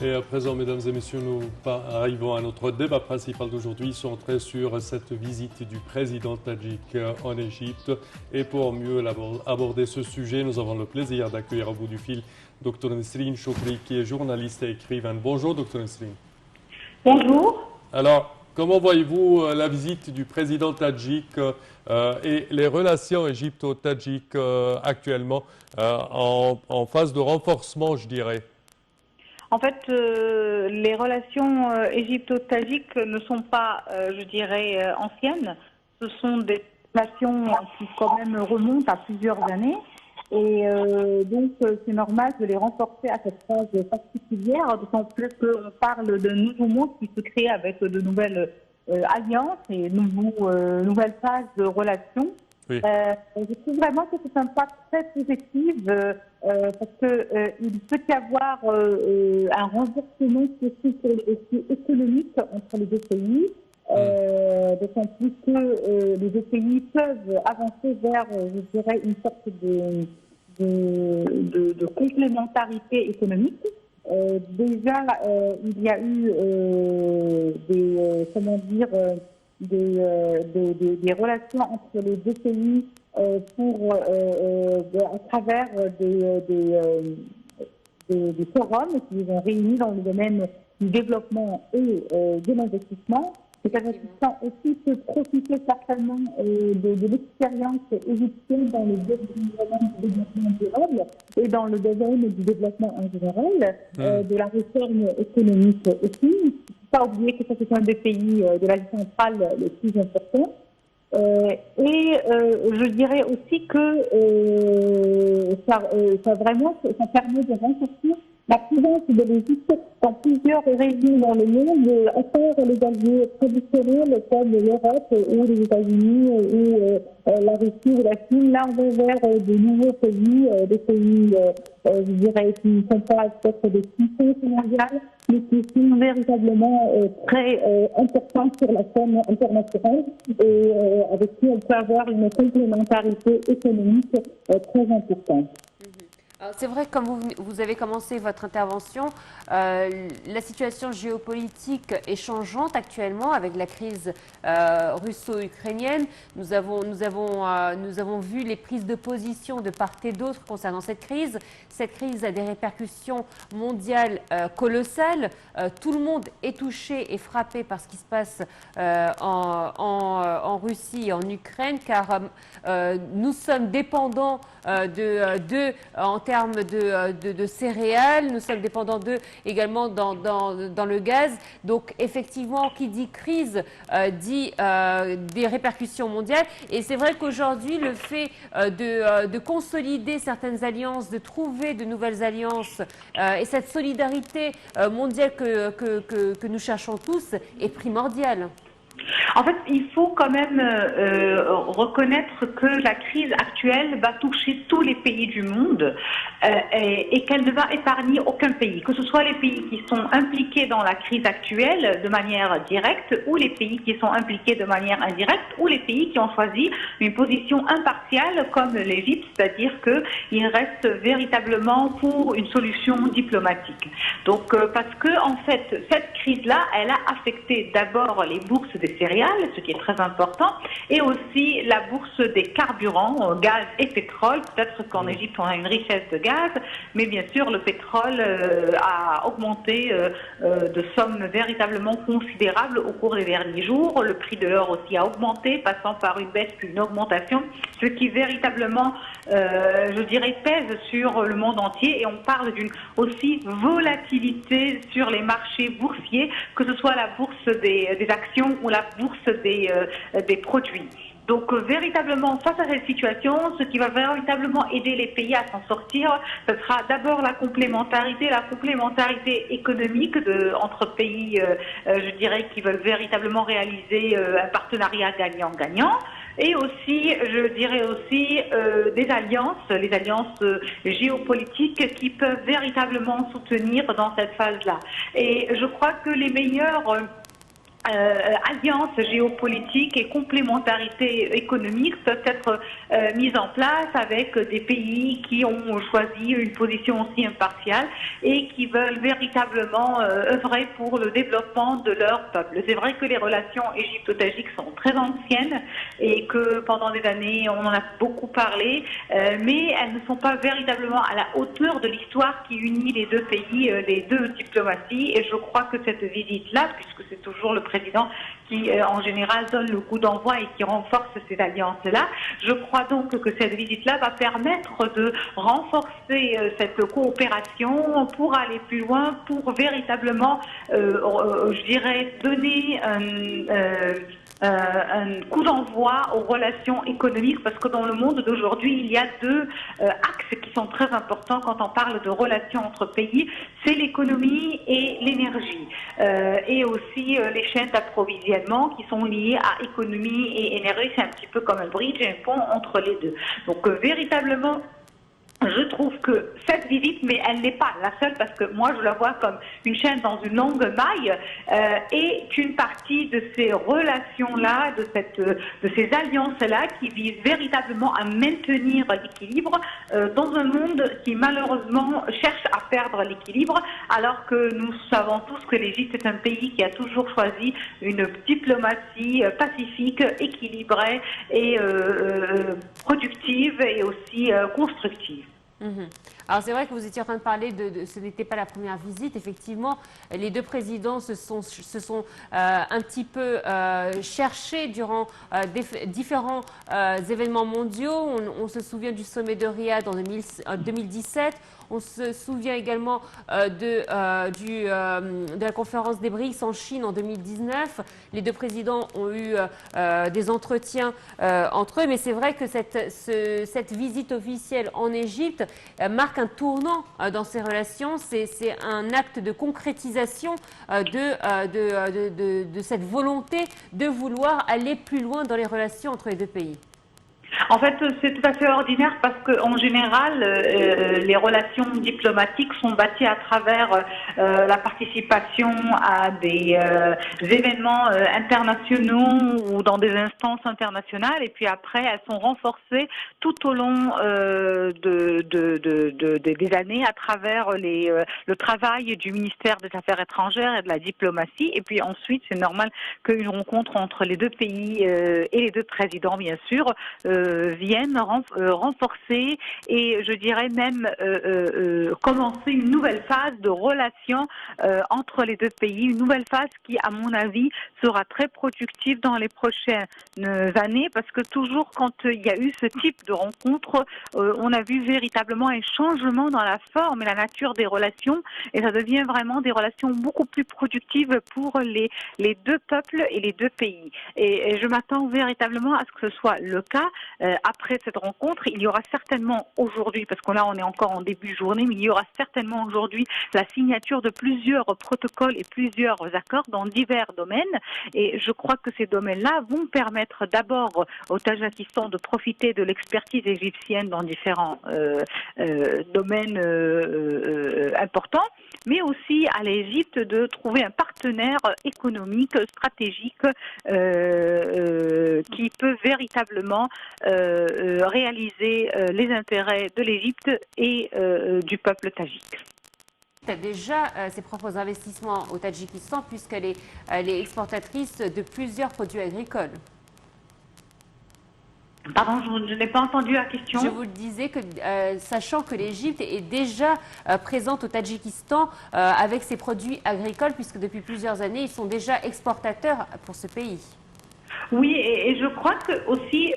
Et à présent, mesdames et messieurs, nous arrivons à notre débat principal d'aujourd'hui, centré sur cette visite du président tadjik en Égypte. Et pour mieux aborder ce sujet, nous avons le plaisir d'accueillir au bout du fil Dr Nesrine Chokri, qui est journaliste et écrivaine. Bonjour, Dr Nesrine. Bonjour. Alors, comment voyez-vous la visite du président tadjik et les relations égypto-tadjiques actuellement en phase de renforcement, je dirais? En fait, les relations égypto-tadjiques ne sont pas, je dirais, anciennes. Ce sont des relations qui quand même remontent à plusieurs années. Et donc, c'est normal de les renforcer à cette phase particulière, d'autant plus qu'on parle d'un nouveau monde qui se crée avec de nouvelles alliances et nouvelles phases de relations. Oui. Je trouve vraiment que c'est un pas très positif parce qu'il peut y avoir un renversement aussi sur le dossier économique entre les deux pays. D'autant plus que les deux pays peuvent avancer vers, je dirais, une sorte de complémentarité économique. Déjà, il y a eu des relations entre les deux pays à travers des forums qui ont réuni dans le domaine du développement et de l'investissement. Cet investissement aussi peut profiter certainement de l'expérience égyptienne dans le domaine du développement durable et dans le domaine du développement en général, de la réforme économique aussi. Il ne faut pas oublier que ça, c'est un des pays de l'Asie centrale les plus importants. Je dirais aussi que ça permet de renforcer la présence de l'Égypte dans plusieurs régions dans le monde, à part les alliés traditionnels comme l'Europe ou les États-Unis ou la Russie ou la Chine. Là, on va vers de nouveaux pays, des pays, je dirais, qui ne sont pas peut-être des puissances mondiales, mais qui sont véritablement très importants sur la scène internationale et avec qui on peut avoir une complémentarité économique très importante. C'est vrai, comme vous avez commencé votre intervention, la situation géopolitique est changeante actuellement avec la crise russo-ukrainienne. Nous avons vu les prises de position de part et d'autre concernant cette crise. Cette crise a des répercussions mondiales colossales. Tout le monde est touché et frappé par ce qui se passe en Russie et en Ukraine, car nous sommes dépendants en termes de céréales, nous sommes dépendants d'eux également dans le gaz. Donc effectivement, qui dit crise dit des répercussions mondiales. Et c'est vrai qu'aujourd'hui, le fait de consolider certaines alliances, de trouver de nouvelles alliances et cette solidarité mondiale que nous cherchons tous est primordiale. En fait, il faut quand même reconnaître que la crise actuelle va toucher tous les pays du monde et qu'elle ne va épargner aucun pays, que ce soit les pays qui sont impliqués dans la crise actuelle de manière directe ou les pays qui sont impliqués de manière indirecte ou les pays qui ont choisi une position impartiale comme l'Égypte, c'est-à-dire qu'ils restent véritablement pour une solution diplomatique. Donc, parce que en fait, cette crise-là, elle a affecté d'abord les bourses des céréales, ce qui est très important, et aussi la bourse des carburants, gaz et pétrole. Peut-être qu'en Égypte, on a une richesse de gaz, mais bien sûr, le pétrole a augmenté de sommes véritablement considérables au cours des derniers jours. Le prix de l'or aussi a augmenté, passant par une baisse puis une augmentation, ce qui véritablement, je dirais, pèse sur le monde entier. Et on parle d'une aussi volatilité sur les marchés boursiers, que ce soit la bourse des actions ou la bourse des produits. Donc véritablement, face à cette situation, ce qui va véritablement aider les pays à s'en sortir, ce sera d'abord la complémentarité économique entre pays, je dirais, qui veulent véritablement réaliser un partenariat gagnant-gagnant. Et aussi, je dirais aussi, des alliances, les alliances géopolitiques qui peuvent véritablement soutenir dans cette phase-là. Et je crois que les meilleurs alliances géopolitiques et complémentarité économique peuvent être mises en place avec des pays qui ont choisi une position aussi impartiale et qui veulent véritablement œuvrer pour le développement de leur peuple. C'est vrai que les relations égypto-tajiques sont très anciennes et que pendant des années on en a beaucoup parlé, mais elles ne sont pas véritablement à la hauteur de l'histoire qui unit les deux pays, les deux diplomaties. Et je crois que cette visite-là, puisque c'est toujours le président qui, en général, donne le coup d'envoi et qui renforce ces alliances-là. Je crois donc que cette visite-là va permettre de renforcer cette coopération pour aller plus loin, pour véritablement, je dirais, donner un coup d'envoi aux relations économiques, parce que dans le monde d'aujourd'hui, il y a deux axes qui sont très importants quand on parle de relations entre pays, c'est l'économie et l'énergie, et aussi les chaînes d'approvisionnement qui sont liées à économie et énergie. C'est un petit peu comme un bridge et un pont entre les deux. Donc véritablement, je trouve que cette visite, mais elle n'est pas la seule, parce que moi je la vois comme une chaîne dans une longue maille, est une partie de ces relations-là, de ces alliances-là qui visent véritablement à maintenir l'équilibre dans un monde qui malheureusement cherche à perdre l'équilibre, alors que nous savons tous que l'Égypte est un pays qui a toujours choisi une diplomatie pacifique, équilibrée et productive et aussi constructive. Alors c'est vrai que vous étiez en train de parler ce n'était pas la première visite. Effectivement, les deux présidents se sont un petit peu cherchés durant différents événements mondiaux. On se souvient du sommet de Riyad en 2017. On se souvient également de la conférence des BRICS en Chine en 2019. Les deux présidents ont eu des entretiens entre eux, mais c'est vrai que cette visite officielle en Égypte marque un tournant dans ces relations. C'est un acte de concrétisation de cette volonté de vouloir aller plus loin dans les relations entre les deux pays. En fait, c'est tout à fait ordinaire parce qu'en général, les relations diplomatiques sont bâties à travers la participation à des événements internationaux ou dans des instances internationales, et puis après, elles sont renforcées tout au long des années à travers le travail du ministère des Affaires étrangères et de la diplomatie. Et puis ensuite, c'est normal qu'une rencontre entre les deux pays et les deux présidents, bien sûr, viennent renforcer et je dirais même commencer une nouvelle phase de relations entre les deux pays, une nouvelle phase qui, à mon avis, sera très productive dans les prochaines années, parce que toujours quand il y a eu ce type de rencontre, on a vu véritablement un changement dans la forme et la nature des relations, et ça devient vraiment des relations beaucoup plus productives pour les deux peuples et les deux pays. Et je m'attends véritablement à ce que ce soit le cas. Après cette rencontre, il y aura certainement aujourd'hui, parce que là on est encore en début de journée, mais il y aura certainement aujourd'hui la signature de plusieurs protocoles et plusieurs accords dans divers domaines. Et je crois que ces domaines-là vont permettre d'abord au Tadjikistan de profiter de l'expertise égyptienne dans différents domaines importants, mais aussi à l'Égypte de trouver un partenaire économique, stratégique, qui peut véritablement réaliser les intérêts de l'Égypte et du peuple tadjik. A déjà ses propres investissements au Tadjikistan puisqu'elle est exportatrice de plusieurs produits agricoles. Pardon, je n'ai pas entendu la question. Je vous disais que, sachant que l'Égypte est déjà présente au Tadjikistan avec ses produits agricoles, puisque depuis plusieurs années, ils sont déjà exportateurs pour ce pays. Oui, et je crois que aussi,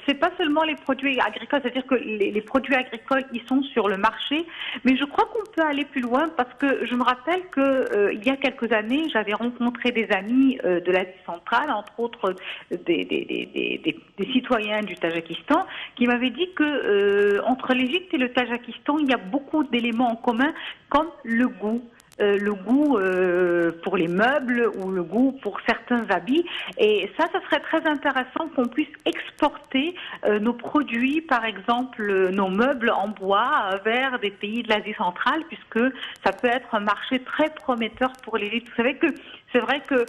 c'est pas seulement les produits agricoles, c'est-à-dire que les produits agricoles, ils sont sur le marché, mais je crois qu'on peut aller plus loin parce que je me rappelle que il y a quelques années, j'avais rencontré des amis de l'Asie centrale, entre autres des citoyens du Tadjikistan, qui m'avaient dit que entre l'Égypte et le Tadjikistan, il y a beaucoup d'éléments en commun, comme le goût, le goût pour les meubles ou le goût pour certains habits. Et ça serait très intéressant qu'on puisse exporter nos produits, par exemple nos meubles en bois, vers des pays de l'Asie centrale, puisque ça peut être un marché très prometteur pour l'Égypte. Vous savez que c'est vrai que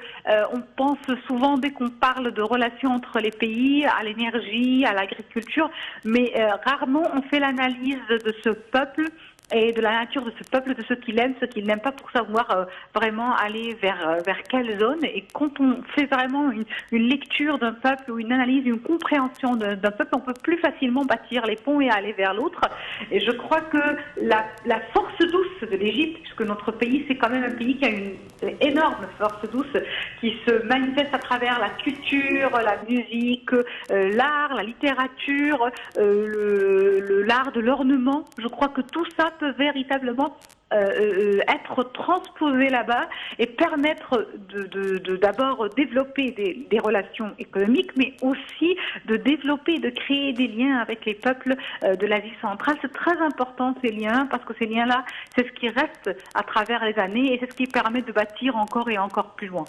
on pense souvent, dès qu'on parle de relations entre les pays, à l'énergie, à l'agriculture, mais rarement on fait l'analyse de ce peuple et de la nature de ce peuple, de ceux qu'il aime, ceux qu'il n'aime pas, pour savoir vraiment aller vers quelle zone. Et quand on fait vraiment une lecture d'un peuple ou une analyse, une compréhension d'un peuple, on peut plus facilement bâtir les ponts et aller vers l'autre. Et je crois que la force douce de l'Égypte, puisque notre pays, c'est quand même un pays qui a une énorme force douce, qui se manifeste à travers la culture, la musique, l'art, la littérature, l'art de l'ornement. Je crois que tout ça peut véritablement être transposé là-bas et permettre d'abord développer des relations économiques, mais aussi de développer, de créer des liens avec les peuples de l'Asie centrale. C'est très important, ces liens, parce que ces liens-là, c'est ce qui reste à travers les années et c'est ce qui permet de bâtir encore et encore plus loin.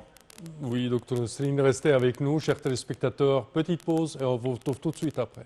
Oui, docteur Nesrine, restez avec nous, chers téléspectateurs. Petite pause et on vous retrouve tout de suite après.